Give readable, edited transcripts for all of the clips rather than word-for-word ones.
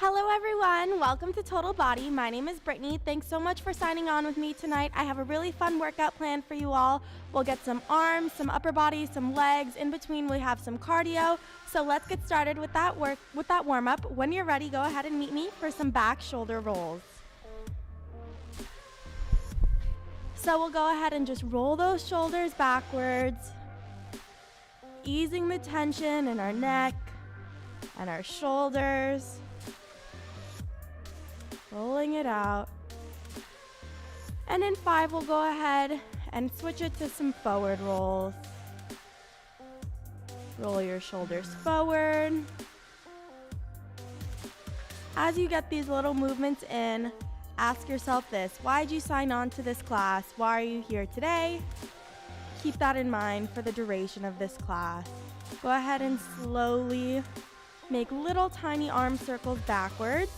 Hello everyone, welcome to Total Body. My name is Brittany. Thanks so much for signing on with me tonight. I have a really fun workout planned for you all. We'll get some arms, some upper body, some legs. In between we have some cardio. So let's get started with that warm up. When you're ready, go ahead and meet me for some back shoulder rolls. So we'll go ahead and just roll those shoulders backwards, easing the tension in our neck and our shoulders. Rolling it out. And in 5, we'll go ahead and switch it to some forward rolls. Roll your shoulders forward. As you get these little movements in, ask yourself this: why'd you sign on to this class? Why are you here today? Keep that in mind for the duration of this class. Go ahead and slowly make little tiny arm circles backwards.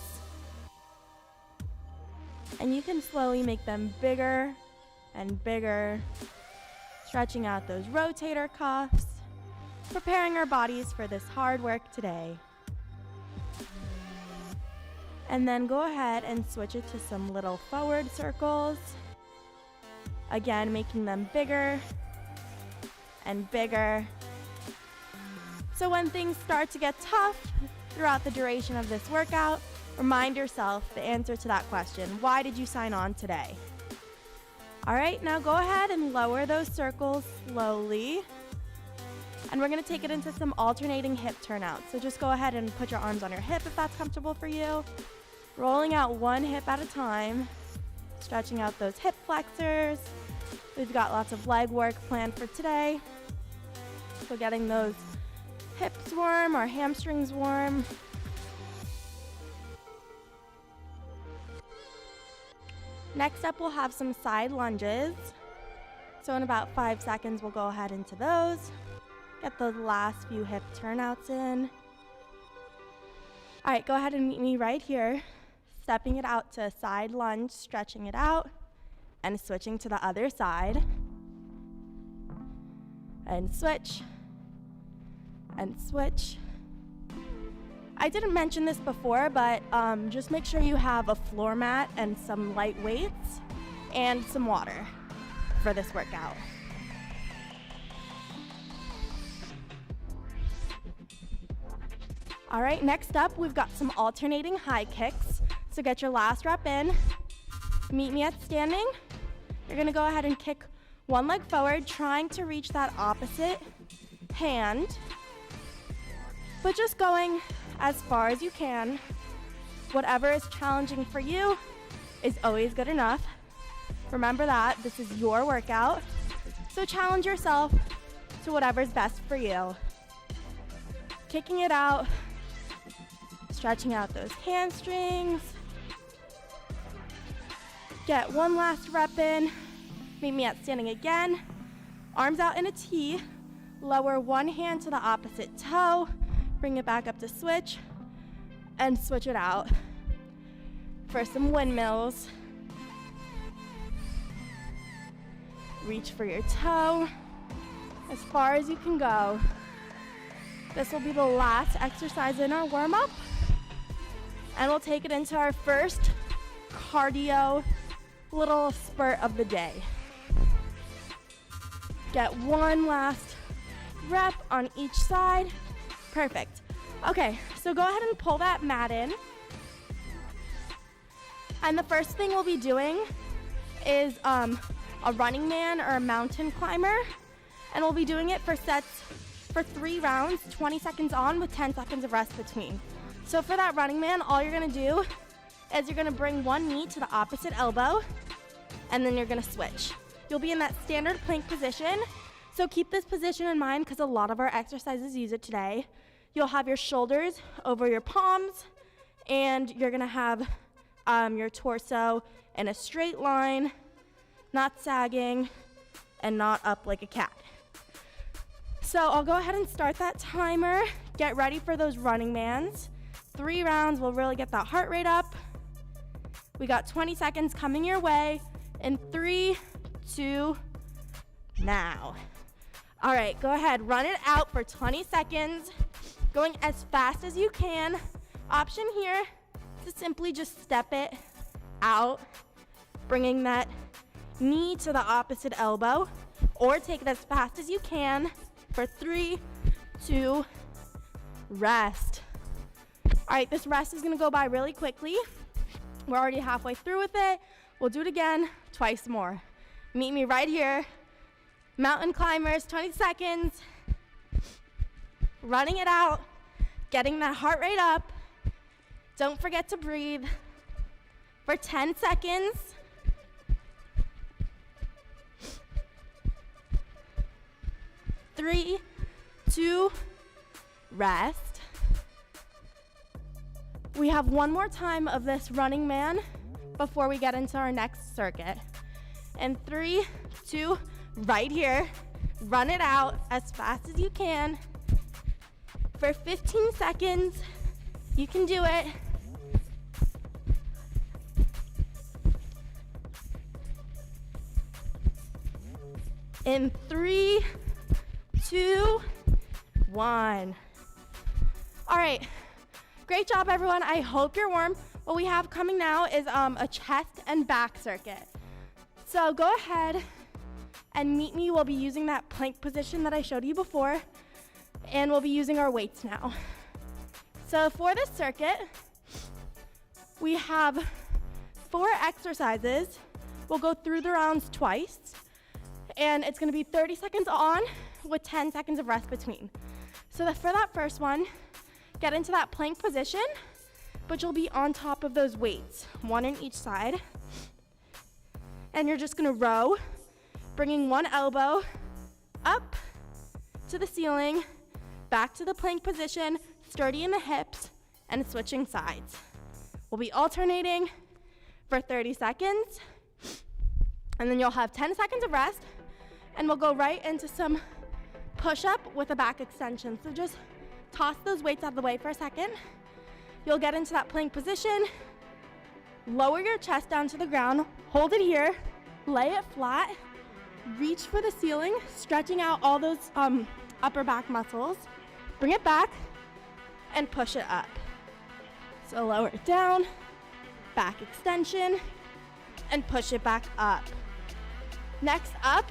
And you can slowly make them bigger and bigger, stretching out those rotator cuffs, preparing our bodies for this hard work today. And then go ahead and switch it to some little forward circles. Again, making them bigger and bigger. So when things start to get tough throughout the duration of this workout, remind yourself the answer to that question. Why did you sign on today? All right, now go ahead and lower those circles slowly. And we're gonna take it into some alternating hip turnouts. So just go ahead and put your arms on your hip if that's comfortable for you. Rolling out one hip at a time, stretching out those hip flexors. We've got lots of leg work planned for today. So getting those hips warm or hamstrings warm. Next up, we'll have some side lunges. So in about 5 seconds, we'll go ahead into those. Get those last few hip turnouts in. All right, go ahead and meet me right here. Stepping it out to a side lunge, stretching it out, and switching to the other side. And switch, and switch. I didn't mention this before, but just make sure you have a floor mat and some light weights and some water for this workout. All right, next up, we've got some alternating high kicks. So get your last rep in. Meet me at standing. You're gonna go ahead and kick one leg forward, trying to reach that opposite hand, but just going as far as you can. Whatever is challenging for you is always good enough. Remember that this is your workout, so challenge yourself to whatever's best for you. Kicking it out, stretching out those hamstrings. Get one last rep in. Meet me at standing again. Arms out in a T. Lower one hand to the opposite toe. Bring it back up to switch, and switch it out for some windmills. Reach for your toe as far as you can go. This will be the last exercise in our warm-up, and we'll take it into our first cardio little spurt of the day. Get one last rep on each side. Perfect. Okay, so go ahead and pull that mat in. And the first thing we'll be doing is a running man or a mountain climber. And we'll be doing it for sets for 3 rounds, 20 seconds on with 10 seconds of rest between. So for that running man, all you're gonna do is you're gonna bring one knee to the opposite elbow, and then you're gonna switch. You'll be in that standard plank position. So keep this position in mind because a lot of our exercises use it today. You'll have your shoulders over your palms, and you're gonna have your torso in a straight line, not sagging, and not up like a cat. So I'll go ahead and start that timer. Get ready for those running mans. 3 rounds will really get that heart rate up. We got 20 seconds coming your way in 3, 2, now. All right, go ahead, run it out for 20 seconds, going as fast as you can. Option here So simply just step it out, bringing that knee to the opposite elbow, or take it as fast as you can for 3, 2, rest. All right, this rest is gonna go by really quickly. We're already halfway through with it. We'll do it again, twice more. Meet me right here. Mountain climbers, 20 seconds. Running it out, getting that heart rate up. Don't forget to breathe for 10 seconds. 3, 2, rest. We have one more time of this running man before we get into our next circuit. And 3, 2, right here. Run it out as fast as you can for 15 seconds. You can do it. In 3, 2, 1. All right. Great job, everyone. I hope you're warm. What we have coming now is a chest and back circuit. So go ahead and meet me. We'll be using that plank position that I showed you before, and we'll be using our weights now. So for this circuit, we have 4 exercises. We'll go through the rounds twice, and it's gonna be 30 seconds on with 10 seconds of rest between. So for that first one, get into that plank position, but you'll be on top of those weights, 1 on each side. And you're just gonna row, bringing one elbow up to the ceiling, back to the plank position, sturdy in the hips, and switching sides. We'll be alternating for 30 seconds, and then you'll have 10 seconds of rest, and we'll go right into some push-up with a back extension. So just toss those weights out of the way for a second. You'll get into that plank position, lower your chest down to the ground, hold it here, lay it flat, reach for the ceiling, stretching out all those upper back muscles, bring it back, and push it up. So lower it down, back extension, and push it back up. Next up,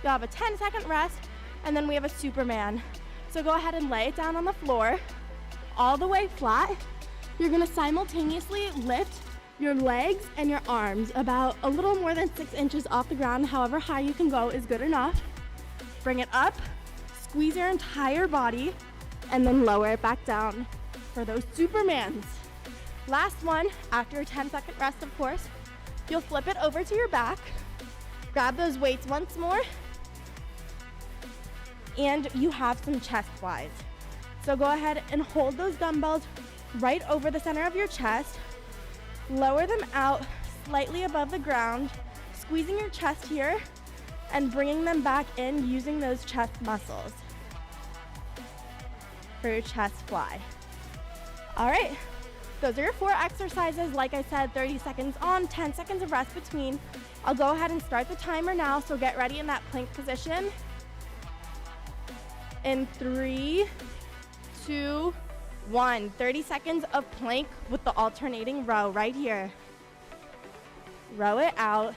you'll have a 10-second rest, and then we have a Superman. So go ahead and lay it down on the floor, all the way flat. You're gonna simultaneously lift your legs and your arms about a little more than 6 inches off the ground. However high you can go is good enough. Bring it up, squeeze your entire body, and then lower it back down for those Supermans. Last one, after a 10-second rest, of course, you'll flip it over to your back, grab those weights once more, and you have some chest flies. So go ahead and hold those dumbbells right over the center of your chest, lower them out slightly above the ground, squeezing your chest here and bringing them back in using those chest muscles for your chest fly. All right, those are your 4 exercises. Like I said, 30 seconds on, 10 seconds of rest between. I'll go ahead and start the timer now, so get ready in that plank position. In 3, 2, 1. 30 seconds of plank with the alternating row right here. Row it out,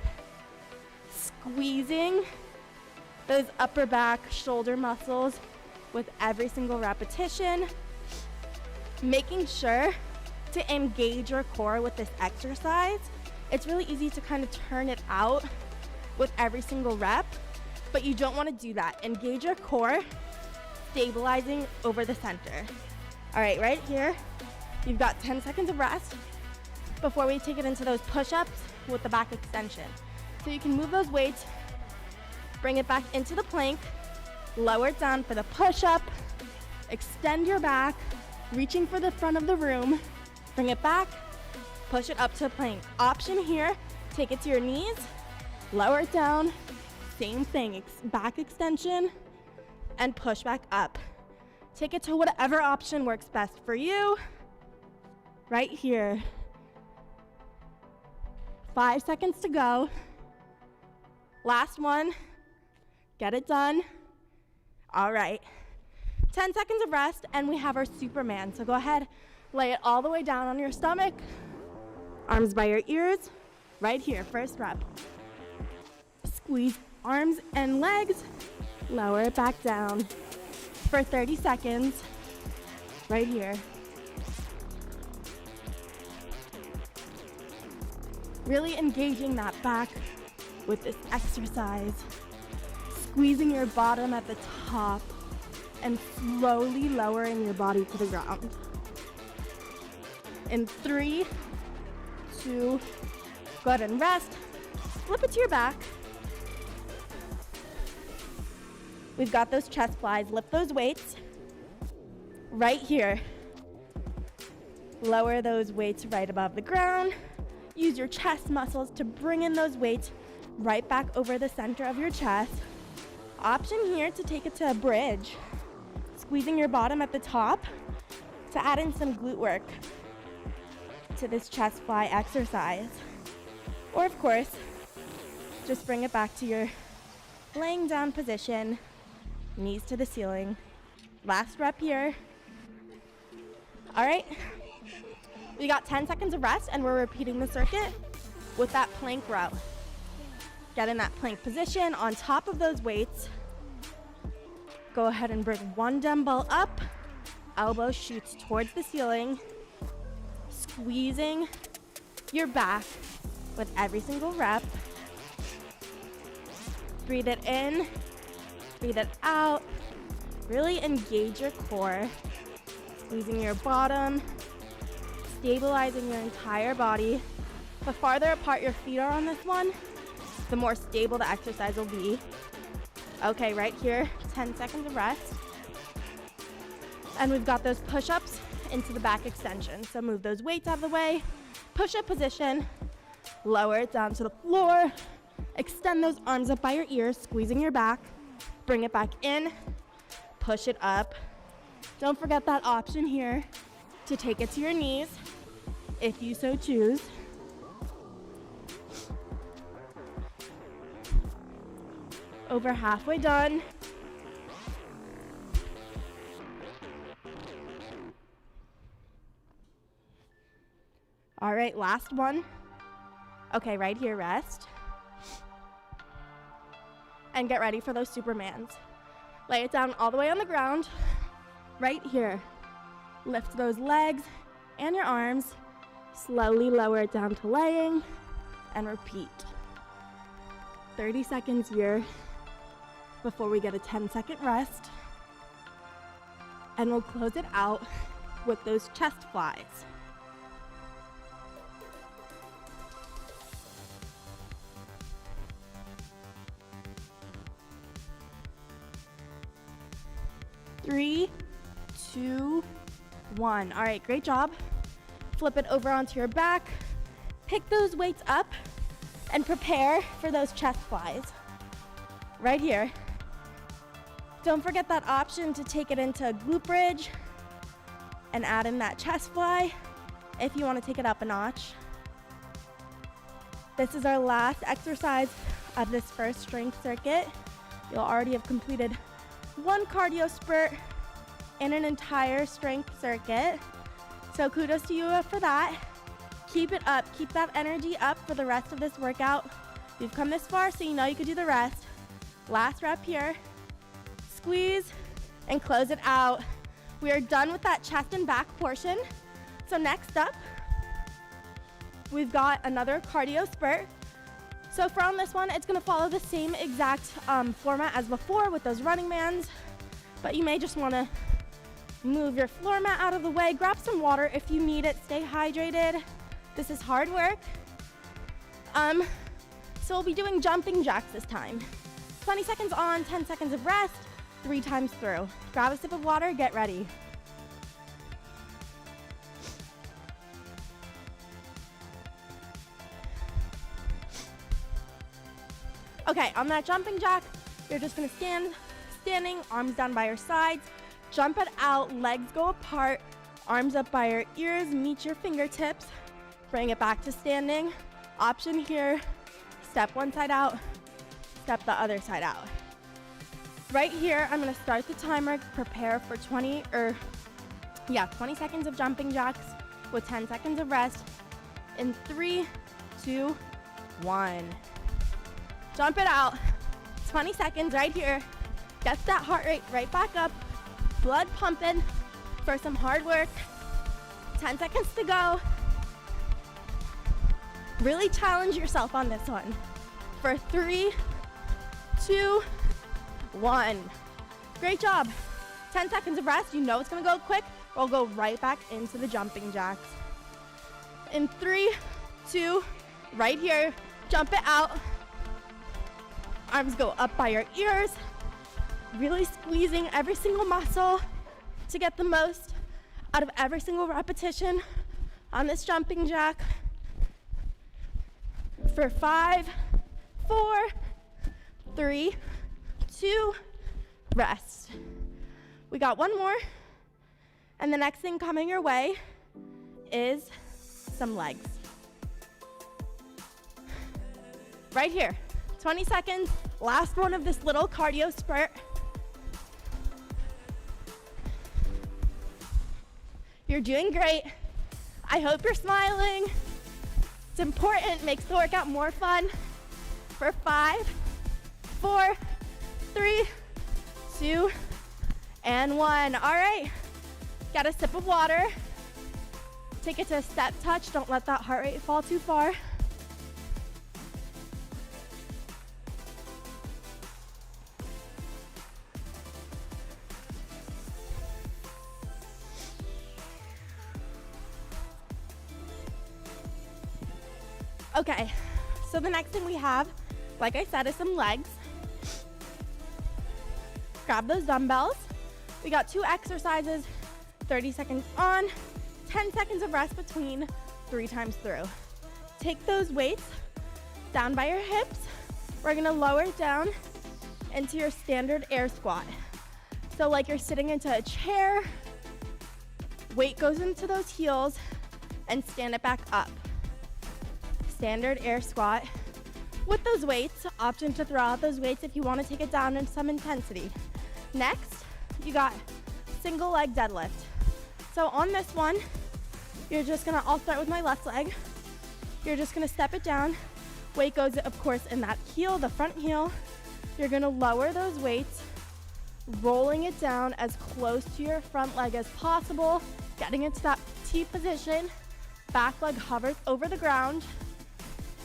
squeezing those upper back shoulder muscles with every single repetition, making sure to engage your core with this exercise. It's really easy to kind of turn it out with every single rep, but you don't want to do that. Engage your core, stabilizing over the center. All right, right here, you've got 10 seconds of rest before we take it into those push-ups with the back extension. So you can move those weights, bring it back into the plank, lower it down for the push-up, extend your back, reaching for the front of the room, bring it back, push it up to plank. Option here, take it to your knees, lower it down, same thing, back extension, and push back up. Take it to whatever option works best for you. Right here. 5 seconds to go. Last one. Get it done. All right. 10 seconds of rest, and we have our Superman. So go ahead, Lay it all the way down on your stomach. Arms by your ears. Right here, first rep. Squeeze arms and legs. Lower it back down for 30 seconds. Right here. Really engaging that back with this exercise. Squeezing your bottom at the top and slowly lowering your body to the ground. In 3, 2, go ahead and rest. Flip it to your back. We've got those chest flies. Lift those weights. Right here. Lower those weights right above the ground. Use your chest muscles to bring in those weights right back over the center of your chest. Option here to take it to a bridge. Squeezing your bottom at the top to add in some glute work to this chest fly exercise. Or of course, just bring it back to your laying down position, knees to the ceiling. Last rep here. All right, we got 10 seconds of rest and we're repeating the circuit with that plank row. Get in that plank position on top of those weights. Go ahead and bring one dumbbell up, elbow shoots towards the ceiling, squeezing your back with every single rep. Breathe it in, breathe it out. Really engage your core, squeezing your bottom, stabilizing your entire body. The farther apart your feet are on this one, the more stable the exercise will be. Okay, right here, 10 seconds of rest. And we've got those push-ups into the back extension. So move those weights out of the way, push-up position, lower it down to the floor, extend those arms up by your ears, squeezing your back, bring it back in, push it up. Don't forget that option here to take it to your knees, if you so choose. Over halfway done. All right, last one. Okay, right here, rest. And get ready for those Supermans. Lay it down all the way on the ground. Right here. Lift those legs and your arms. Slowly lower it down to laying and repeat. 30 seconds here before we get a 10-second rest. And we'll close it out with those chest flies. Three, 2, 1. All right, great job. Flip it over onto your back. Pick those weights up and prepare for those chest flies. Right here. Don't forget that option to take it into a glute bridge and add in that chest fly if you want to take it up a notch. This is our last exercise of this first strength circuit. You'll already have completed one cardio spurt in an entire strength circuit. So kudos to you for that. Keep it up, keep that energy up for the rest of this workout. You've come this far, so you know you could do the rest. Last rep here. Squeeze and close it out. We are done with that chest and back portion. So next up, we've got another cardio spurt. So from this one, it's gonna follow the same exact format as before with those running mans, but you may just wanna move your floor mat out of the way, grab some water if you need it, stay hydrated. This is hard work. So we'll be doing jumping jacks this time. 20 seconds on, 10 seconds of rest, 3 times through. Grab a sip of water, get ready. Okay, on that jumping jack, you're just gonna standing, arms down by your sides, jump it out, legs go apart, arms up by your ears, meet your fingertips, bring it back to standing. Option here, step one side out, step the other side out. Right here, I'm gonna start the timer, prepare for Yeah, 20 seconds of jumping jacks with 10 seconds of rest. In 3, 2, 1. Jump it out. 20 seconds right here. Get that heart rate right back up. Blood pumping for some hard work. 10 seconds to go. Really challenge yourself on this one. For 3, 2, 1. Great job. 10 seconds of rest. You know it's gonna go quick. We'll go right back into the jumping jacks. In 3, 2, right here. Jump it out. Arms go up by your ears. Really squeezing every single muscle to get the most out of every single repetition on this jumping jack. For 5, 4, 3, 2, rest. We got one more. And the next thing coming your way is some legs. Right here, 20 seconds, last one of this little cardio spurt. You're doing great. I hope you're smiling. It's important, makes the workout more fun. For 5, 4, 3, 2, and 1. All right, got a sip of water. Take it to a step touch. Don't let that heart rate fall too far. Okay, so the next thing we have, like I said, is some legs. Grab those dumbbells. We got 2 exercises, 30 seconds on, 10 seconds of rest between, 3 times through. Take those weights down by your hips. We're gonna lower it down into your standard air squat. So like you're sitting into a chair, weight goes into those heels, and stand it back up. Standard air squat with those weights. Option to throw out those weights if you want to take it down in some intensity. Next, you got single leg deadlift. So on this one, you're just gonna, I'll start with my left leg. You're just gonna step it down. Weight goes, of course, in that heel, the front heel. You're gonna lower those weights, rolling it down as close to your front leg as possible, getting into that T position. Back leg hovers over the ground.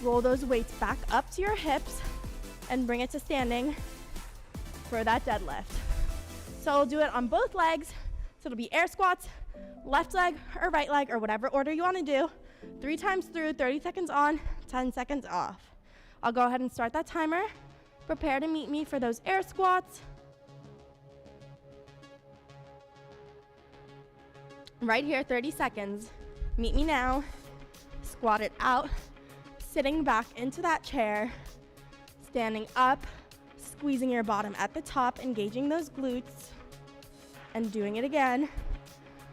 Roll those weights back up to your hips and bring it to standing for that deadlift. So we'll do it on both legs. So it'll be air squats, left leg or right leg or whatever order you want to do. 3 times through, 30 seconds on, 10 seconds off. I'll go ahead and start that timer. Prepare to meet me for those air squats. Right here, 30 seconds. Meet me now. Squat it out. Sitting back into that chair, standing up, squeezing your bottom at the top, engaging those glutes, and doing it again.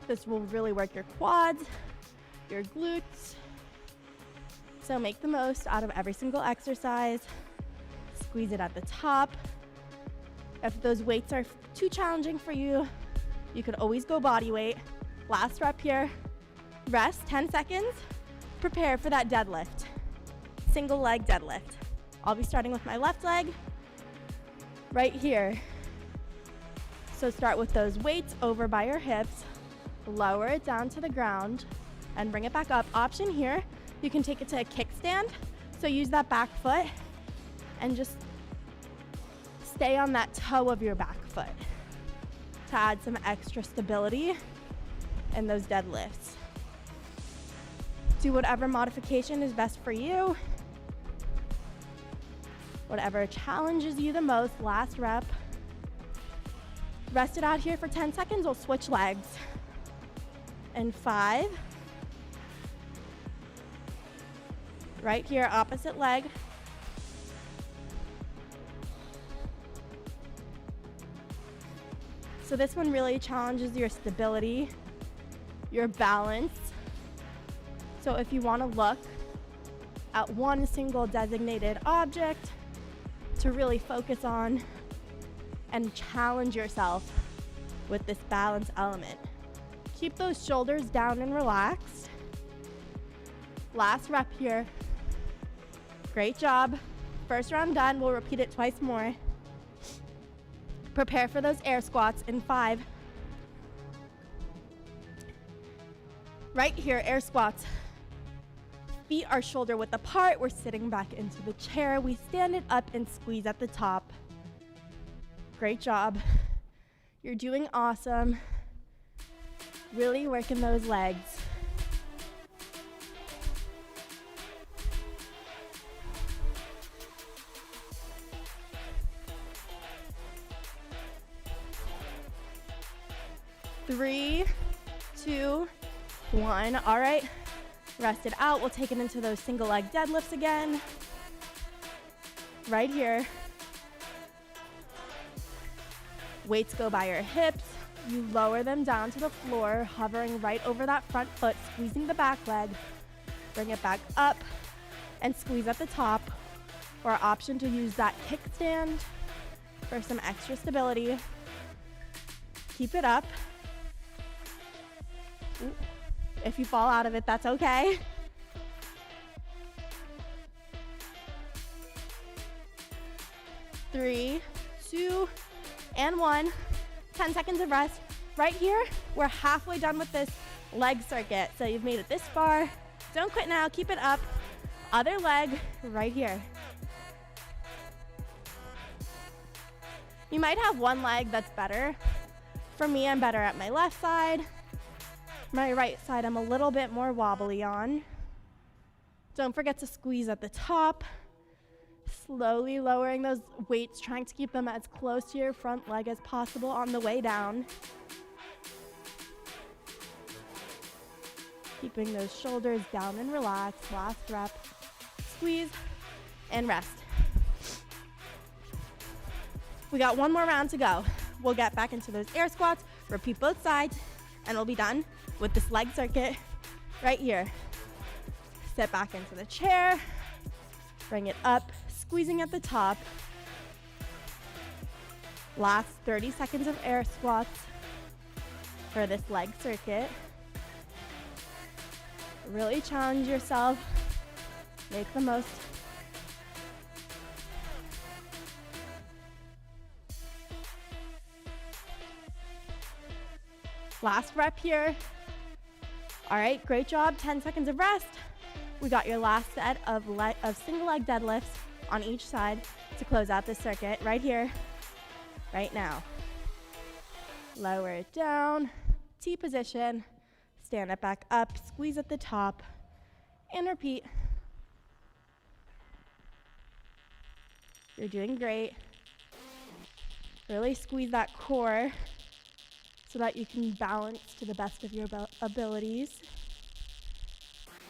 This will really work your quads, your glutes. So make the most out of every single exercise. Squeeze it at the top. If those weights are too challenging for you, you could always go body weight. Last rep here. Rest, 10 seconds. Prepare for that deadlift. Single leg deadlift. I'll be starting with my left leg right here. So start with those weights over by your hips, lower it down to the ground, and bring it back up. Option here, you can take it to a kickstand. So use that back foot and just stay on that toe of your back foot to add some extra stability in those deadlifts. Do whatever modification is best for you. Whatever challenges you the most. Last rep. Rest it out here for 10 seconds. We'll switch legs. And 5. Right here, opposite leg. So this one really challenges your stability, your balance. So if you want to look at one single designated object to really focus on and challenge yourself with this balance element. Keep those shoulders down and relaxed. Last rep here. Great job. First round done. We'll repeat it twice more. Prepare for those air squats in 5. Right here, air squats. Feet are shoulder width apart. We're sitting back into the chair. We stand it up and squeeze at the top. Great job. You're doing awesome. Really working those legs. Three, 2, 1. All right. Rest it out. We'll take it into those single leg deadlifts again. Right here. Weights go by your hips. You lower them down to the floor, hovering right over that front foot, squeezing the back leg. Bring it back up and squeeze at the top. Or option to use that kickstand for some extra stability. Keep it up. Ooh. If you fall out of it, that's okay. Three, 2, and 1. 10 seconds of rest. Right here, we're halfway done with this leg circuit. So you've made it this far. Don't quit now, keep it up. Other leg right here. You might have one leg that's better. For me, I'm better at my left side. My right side, I'm a little bit more wobbly on. Don't forget to squeeze at the top. Slowly lowering those weights, trying to keep them as close to your front leg as possible on the way down. Keeping those shoulders down and relaxed. Last rep. Squeeze and rest. We got one more round to go. We'll get back into those air squats, repeat both sides, and we'll be done with this leg circuit right here. Sit back into the chair, bring it up, squeezing at the top. Last 30 seconds of air squats for this leg circuit. Really challenge yourself, make the most. Last rep here. All right, great job. 10 seconds of rest. We got your last set of single leg deadlifts on each side to close out this circuit right here, right now. Lower it down, T position, stand it back up, squeeze at the top, and repeat. You're doing great. Really squeeze that core so that you can balance to the best of your abilities.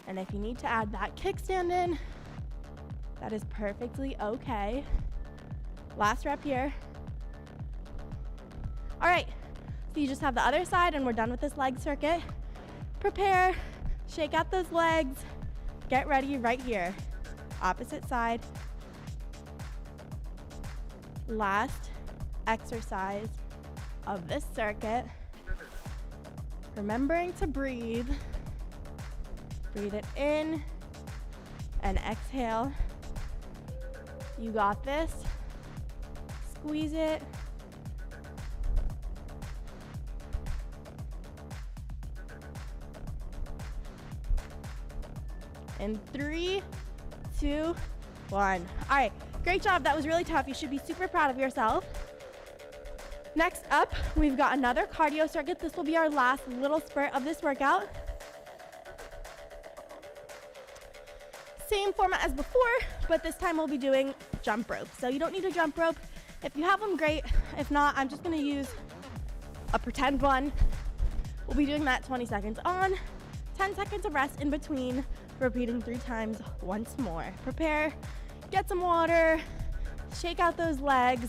And if you need to add that kickstand in, that is perfectly okay. Last rep here. All right, so you just have the other side and we're done with this leg circuit. Prepare, shake out those legs, get ready right here. Opposite side. Last exercise of this circuit. Remembering to breathe. Breathe it in and exhale. You got this. Squeeze it. In 3, 2, 1. All right, great job. That was really tough. You should be super proud of yourself. Next up, we've got another cardio circuit. This will be our last little spurt of this workout. Same format as before, but this time we'll be doing jump rope. So you don't need a jump rope. If you have them, great. If not, I'm just gonna use a pretend one. We'll be doing that 20 seconds on, 10 seconds of rest in between, repeating 3 times once more. Prepare, get some water, shake out those legs,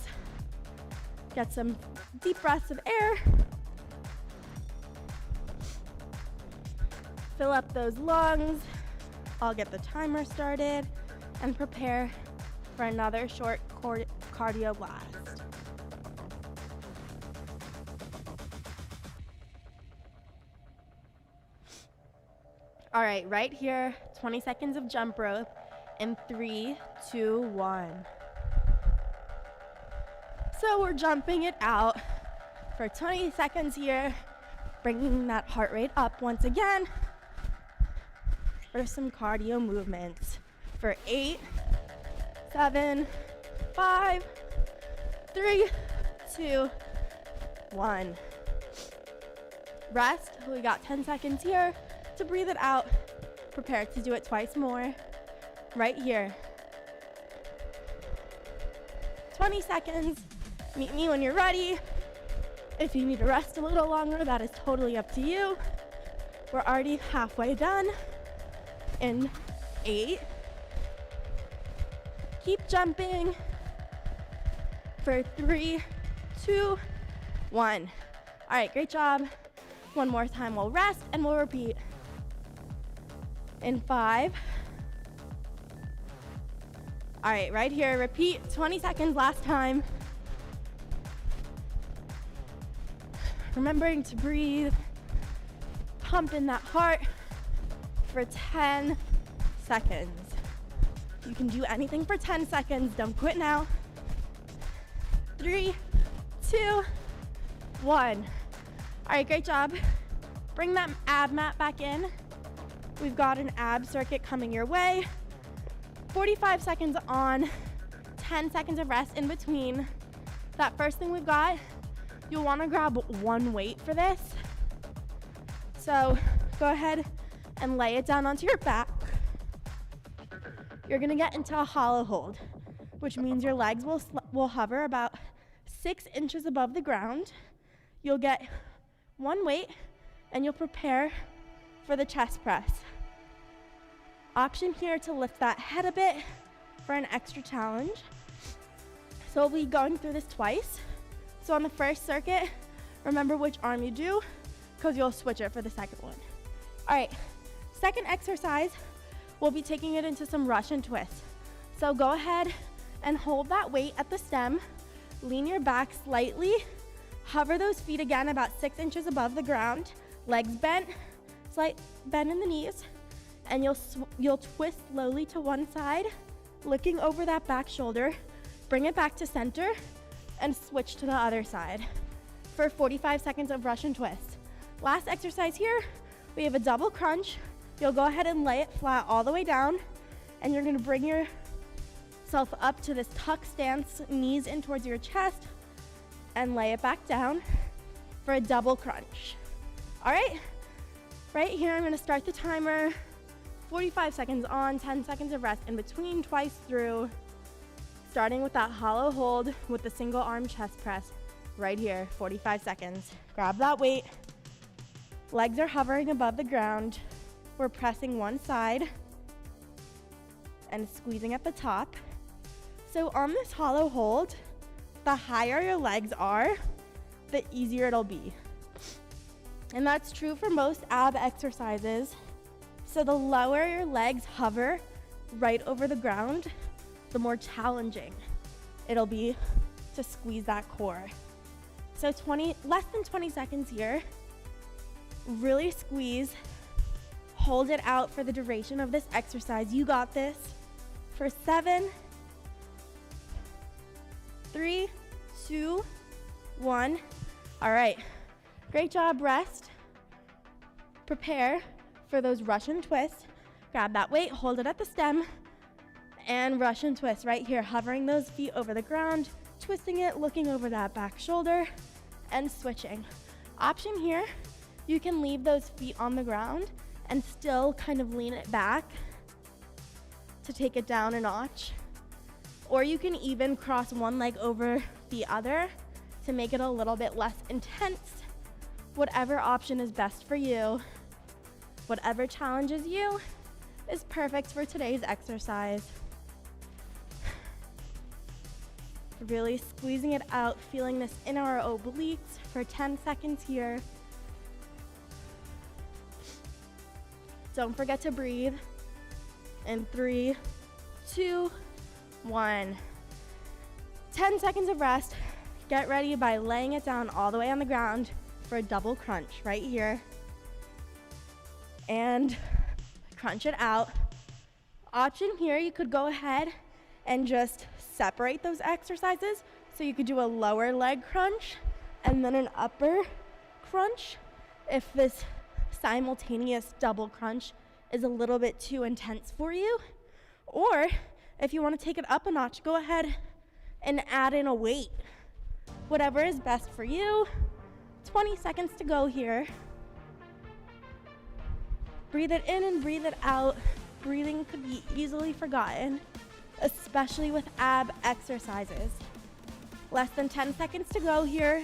get some deep breaths of air. Fill up those lungs. I'll get the timer started and prepare for another short cardio blast. All right, right here, 20 seconds of jump rope in 3, 2, 1. So we're jumping it out for 20 seconds here, bringing that heart rate up once again for some cardio movements for 8, 7, 5, 3, 2, 1. Rest. We got 10 seconds here to breathe it out. Prepare to do it twice more right here. 20 seconds. Meet me when you're ready. If you need to rest a little longer, that is totally up to you. We're already halfway done in 8. Keep jumping for 3, 2, 1. All right, great job. One more time, we'll rest and we'll repeat. In 5. All right, right here, repeat, 20 seconds last time. Remembering to breathe, pump in that heart for 10 seconds. You can do anything for 10 seconds, don't quit now. 3, 2, 1. All right, great job. Bring that ab mat back in. We've got an ab circuit coming your way. 45 seconds on, 10 seconds of rest in between. That first thing we've got, you'll wanna grab one weight for this. So go ahead and lay it down onto your back. You're gonna get into a hollow hold, which means your legs will hover about 6 inches above the ground. You'll get one weight and you'll prepare for the chest press. Option here to lift that head a bit for an extra challenge. So we'll be going through this twice. So on the first circuit, remember which arm you do, because you'll switch it for the second one. All right, second exercise, we'll be taking it into some Russian twists. So go ahead and hold that weight at the stem, lean your back slightly, hover those feet again about 6 inches above the ground, legs bent, slight bend in the knees, and you'll twist slowly to one side, looking over that back shoulder, bring it back to center, and switch to the other side for 45 seconds of Russian twist. Last exercise here, we have a double crunch. You'll go ahead and lay it flat all the way down, and you're gonna bring yourself up to this tuck stance, knees in towards your chest, and lay it back down for a double crunch. All right, right here, I'm gonna start the timer. 45 seconds on, 10 seconds of rest in between, twice through. Starting with that hollow hold with the single arm chest press right here, 45 seconds. Grab that weight. Legs are hovering above the ground. We're pressing one side and squeezing at the top. So on this hollow hold, the higher your legs are, the easier it'll be. And that's true for most ab exercises. So the lower your legs hover right over the ground, the more challenging it'll be to squeeze that core. So less than 20 seconds here. Really squeeze. Hold it out for the duration of this exercise. You got this. For 7, 3, 2, 1. All right, great job, rest. Prepare for those Russian twists. Grab that weight, hold it at the stem, and Russian twist right here, hovering those feet over the ground, twisting it, looking over that back shoulder, and switching. Option here, you can leave those feet on the ground and still kind of lean it back to take it down a notch. Or you can even cross one leg over the other to make it a little bit less intense. Whatever option is best for you, whatever challenges you, is perfect for today's exercise. Really squeezing it out, feeling this in our obliques for 10 seconds here. Don't forget to breathe. In 3, 2, 1. 10 seconds of rest. Get ready by laying it down all the way on the ground for a double crunch right here. And crunch it out. Option here, you could go ahead and just separate those exercises. So you could do a lower leg crunch and then an upper crunch if this simultaneous double crunch is a little bit too intense for you. Or if you want to take it up a notch, go ahead and add in a weight. Whatever is best for you. 20 seconds to go here. Breathe it in and breathe it out. Breathing could be easily forgotten, especially with ab exercises. Less than 10 seconds to go here.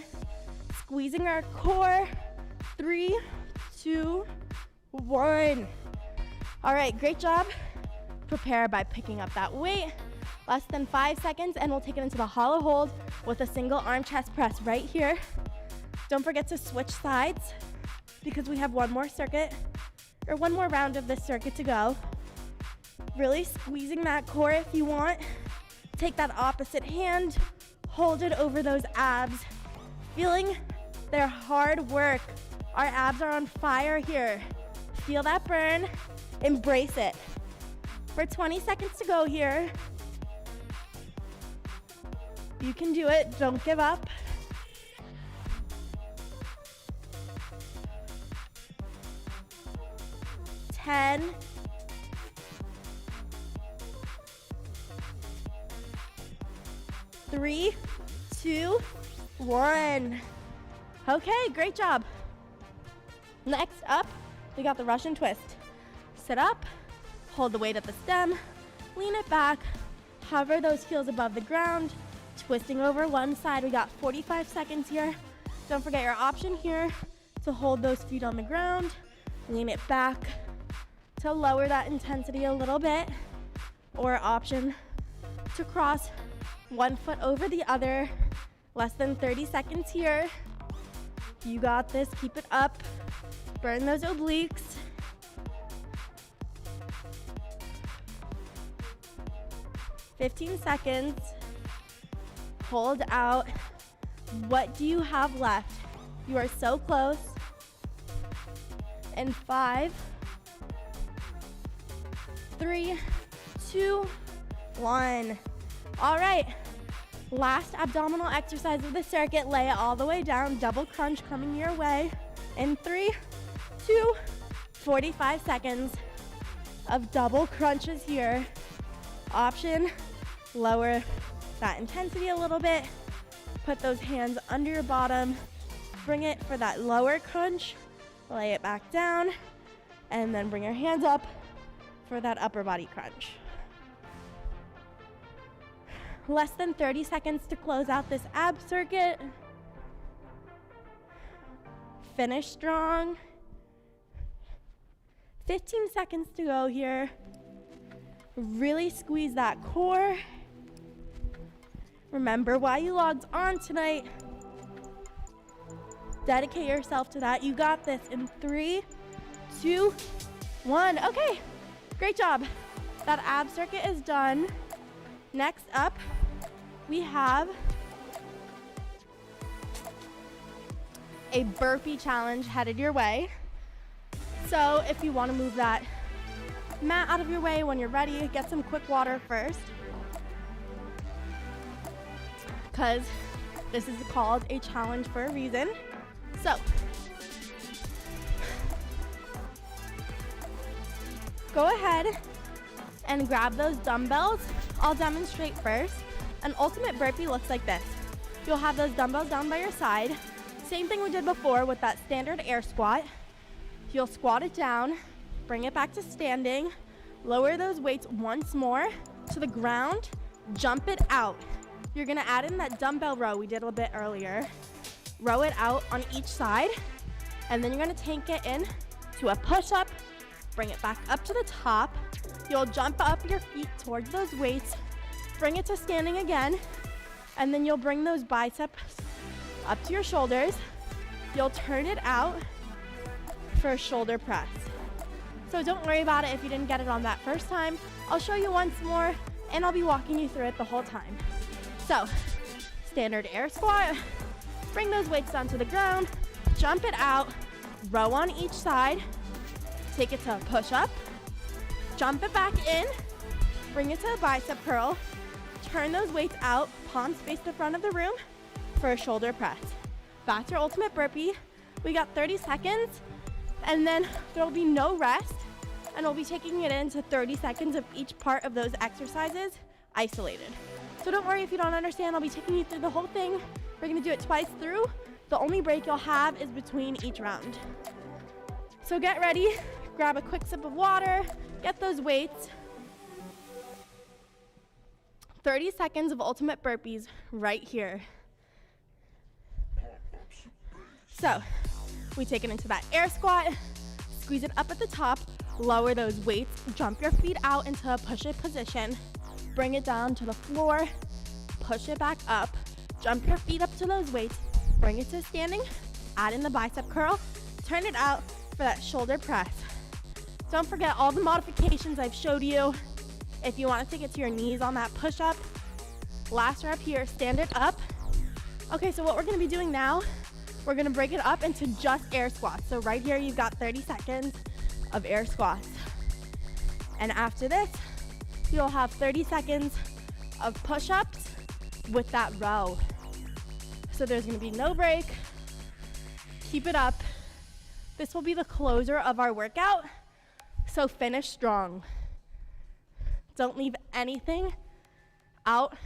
Squeezing our core. 3, 2, 1. All right, great job. Prepare by picking up that weight. Less than 5 seconds, and we'll take it into the hollow hold with a single arm chest press right here. Don't forget to switch sides because we have one more round of this circuit to go. Really squeezing that core if you want. Take that opposite hand, hold it over those abs, feeling their hard work. Our abs are on fire here. Feel that burn, embrace it. For 20 seconds to go here. You can do it, don't give up. Ten. 3, 2, 1. Okay, great job. Next up, we got the Russian twist. Sit up, hold the weight at the stem, lean it back, hover those heels above the ground, twisting over one side. We got 45 seconds here. Don't forget your option here to hold those feet on the ground, lean it back to lower that intensity a little bit, or option to cross one foot over the other. Less than 30 seconds here. You got this, keep it up. Burn those obliques. "15 seconds. Hold out. What do you have left? You are so close. In 5, 3, 2, 1. All right. Last abdominal exercise of the circuit. Lay it all the way down. Double crunch coming your way. In 3, 2, 45 seconds of double crunches here. Option, lower that intensity a little bit. Put those hands under your bottom. Bring it for that lower crunch. Lay it back down. And then bring your hands up for that upper body crunch. Less than 30 seconds to close out this ab circuit. Finish strong. 15 seconds to go here. Really squeeze that core. Remember why you logged on tonight. Dedicate yourself to that. You got this in 3, 2, 1. Okay, great job. That ab circuit is done. Next up, we have a burpee challenge headed your way. So if you want to move that mat out of your way when you're ready, get some quick water first, because this is called a challenge for a reason. So go ahead and grab those dumbbells. I'll demonstrate first. An ultimate burpee looks like this. You'll have those dumbbells down by your side. Same thing we did before with that standard air squat. You'll squat it down, bring it back to standing, lower those weights once more to the ground, jump it out. You're gonna add in that dumbbell row we did a bit earlier. Row it out on each side, and then you're gonna take it in to a push-up, bring it back up to the top. You'll jump up your feet towards those weights, bring it to standing again, and then you'll bring those biceps up to your shoulders. You'll turn it out for a shoulder press. So don't worry about it if you didn't get it on that first time. I'll show you once more, and I'll be walking you through it the whole time. So, standard air squat, bring those weights down to the ground, jump it out, row on each side, take it to a push-up, Jump it back in, bring it to a bicep curl, turn those weights out, palms face the front of the room for a shoulder press. That's your ultimate burpee. We got 30 seconds, and then there'll be no rest, and we'll be taking it into 30 seconds of each part of those exercises isolated. So don't worry if you don't understand, I'll be taking you through the whole thing. We're gonna do it twice through. The only break you'll have is between each round. So get ready, grab a quick sip of water, get those weights. 30 seconds of ultimate burpees right here. So we take it into that air squat, squeeze it up at the top, lower those weights, jump your feet out into a push-it position, bring it down to the floor, push it back up, jump your feet up to those weights, bring it to standing, add in the bicep curl, turn it out for that shoulder press. Don't forget all the modifications I've showed you. If you want to take it to your knees on that push-up, last rep here, stand it up. Okay, so what we're going to be doing now, we're going to break it up into just air squats. So right here, you've got 30 seconds of air squats. And after this, you'll have 30 seconds of push-ups with that row. So there's going to be no break. Keep it up. This will be the closer of our workout. So finish strong. Don't leave anything out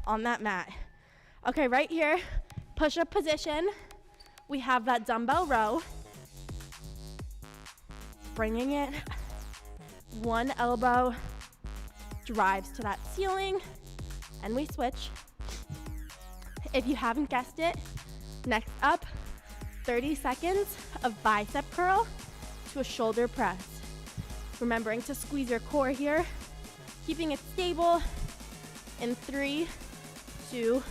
on that mat. Okay, right here, push-up position. We have that dumbbell row. Bringing it, one elbow drives to that ceiling, and we switch. If you haven't guessed it, next up, 30 seconds of bicep curl to a shoulder press. Remembering to squeeze your core here, keeping it stable in 3, 2,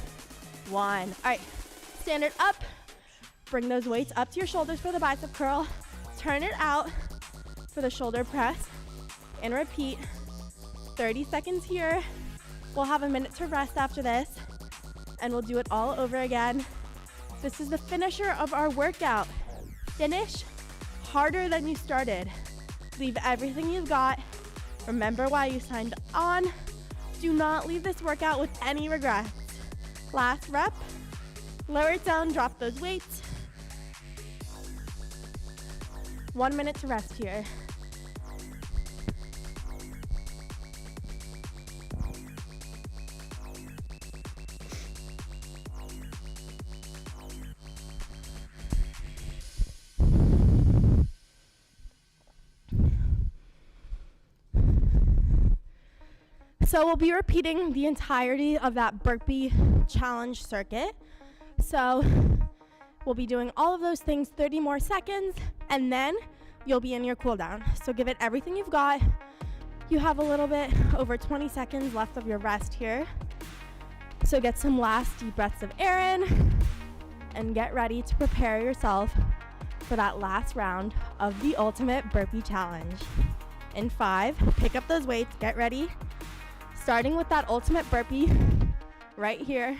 1. All right, stand it up, bring those weights up to your shoulders for the bicep curl, turn it out for the shoulder press, and repeat. 30 seconds here. We'll have a minute to rest after this, and we'll do it all over again. This is the finisher of our workout. Finish harder than you started. Leave everything you've got. Remember why you signed on. Do not leave this workout with any regrets. Last rep. Lower it down, drop those weights. 1 minute to rest here. So we'll be repeating the entirety of that burpee challenge circuit. So we'll be doing all of those things 30 more seconds, and then you'll be in your cool down. So give it everything you've got. You have a little bit over 20 seconds left of your rest here. So get some last deep breaths of air in and get ready to prepare yourself for that last round of the ultimate burpee challenge. In 5, pick up those weights, get ready. Starting with that ultimate burpee right here.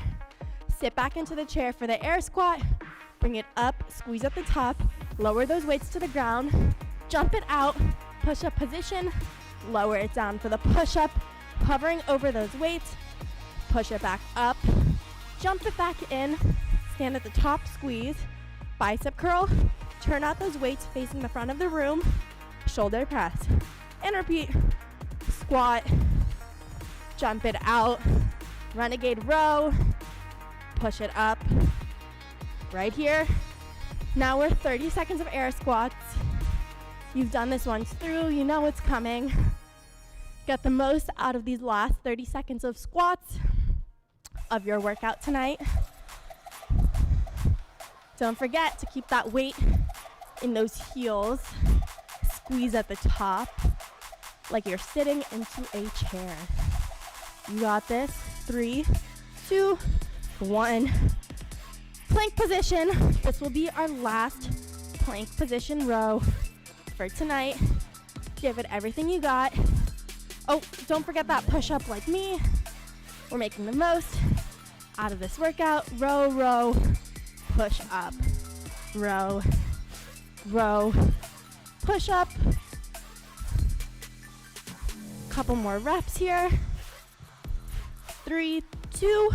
Sit back into the chair for the air squat. Bring it up, squeeze at the top, lower those weights to the ground, jump it out, push-up position, lower it down for the push-up, hovering over those weights, push it back up, jump it back in, stand at the top, squeeze, bicep curl, turn out those weights facing the front of the room, shoulder press, and repeat. Squat, jump it out, renegade row, push it up, right here. Now we're 30 seconds of air squats. You've done this once through, you know what's coming. Get the most out of these last 30 seconds of squats of your workout tonight. Don't forget to keep that weight in those heels. Squeeze at the top like you're sitting into a chair. You got this. 3, 2, 1. Plank position. This will be our last plank position row for tonight. Give it everything you got. Oh, don't forget that push-up like me. We're making the most out of this workout. Row, row, push up. Row, row, push up. couple more reps here. 3, 2.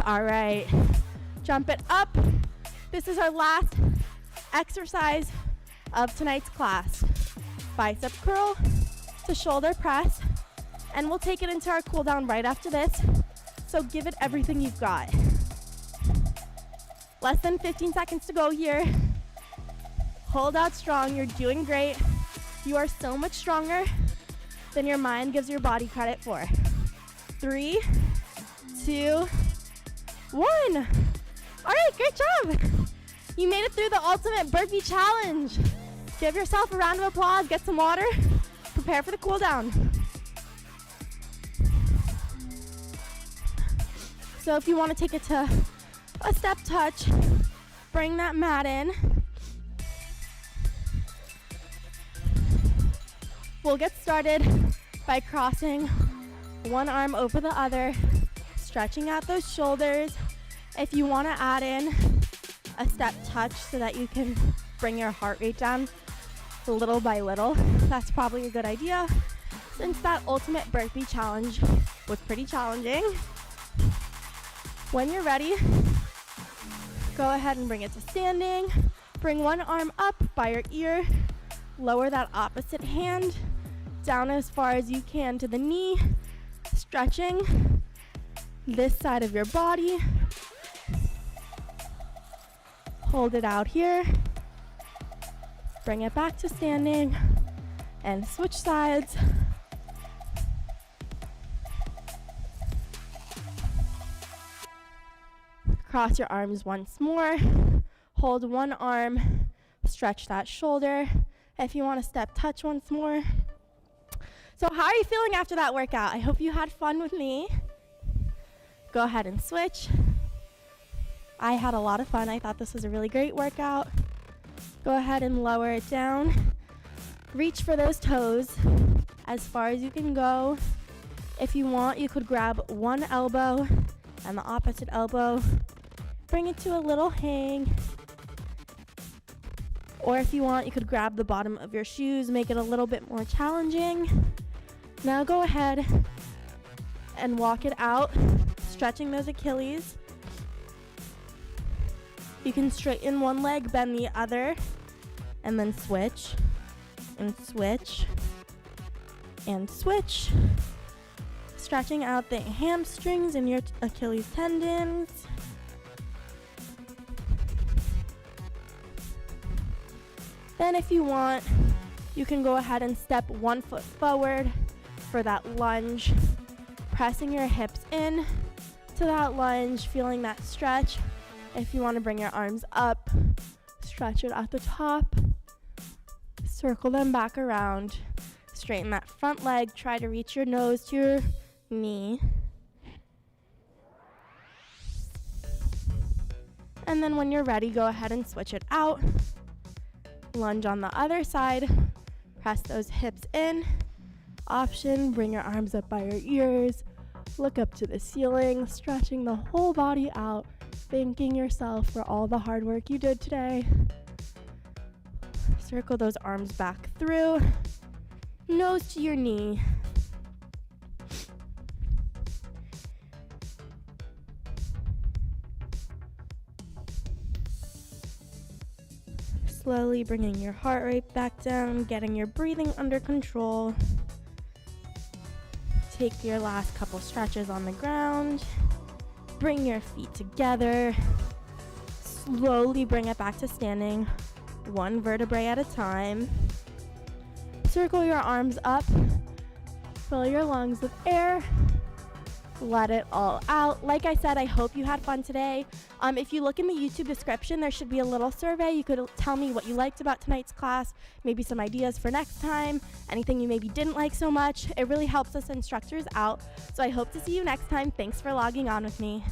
All right, jump it up. This is our last exercise of tonight's class. Bicep curl to shoulder press, and we'll take it into our cool down right after this. So give it everything you've got. Less than 15 seconds to go here. Hold out strong, you're doing great. You are so much stronger than your mind gives your body credit for. 3, 2, 1. All right, great job. You made it through the ultimate burpee challenge. Give yourself a round of applause, get some water, prepare for the cool down. So if you want to take it to a step touch, bring that mat in. We'll get started by crossing one arm over the other, stretching out those shoulders. If you want to add in a step touch so that you can bring your heart rate down little by little, that's probably a good idea, since that ultimate burpee challenge was pretty challenging. When you're ready, go ahead and bring it to standing. Bring one arm up by your ear. Lower that opposite hand down as far as you can to the knee. Stretching this side of your body. Hold it out here. Bring it back to standing and switch sides. Cross your arms once more. Hold one arm, stretch that shoulder. If you want to step touch once more. So how are you feeling after that workout? I hope you had fun with me. Go ahead and switch. I had a lot of fun. I thought this was a really great workout. Go ahead and lower it down. Reach for those toes as far as you can go. If you want, you could grab one elbow and the opposite elbow. Bring it to a little hang. Or if you want, you could grab the bottom of your shoes, make it a little bit more challenging. Now go ahead and walk it out, stretching those Achilles. You can straighten one leg, bend the other, and then switch, and switch, and switch. Stretching out the hamstrings and your Achilles tendons. Then if you want, you can go ahead and step 1 foot forward for that lunge, pressing your hips in to that lunge, feeling that stretch. If you want to bring your arms up, stretch it at the top, circle them back around, straighten that front leg, try to reach your nose to your knee. And then when you're ready, go ahead and switch it out. Lunge on the other side, press those hips in. Option, bring your arms up by your ears, look up to the ceiling, stretching the whole body out, thanking yourself for all the hard work you did today. Circle those arms back through, nose to your knee. Slowly bringing your heart rate back down, getting your breathing under control. Take your last couple stretches on the ground. Bring your feet together. Slowly bring it back to standing, one vertebrae at a time. Circle your arms up. Fill your lungs with air. Let it all out. Like I said, I hope you had fun today. If you look in the YouTube description, there should be a little survey. You could tell me what you liked about tonight's class, maybe some ideas for next time, anything you maybe didn't like so much. It really helps us instructors out. So I hope to see you next time. Thanks for logging on with me.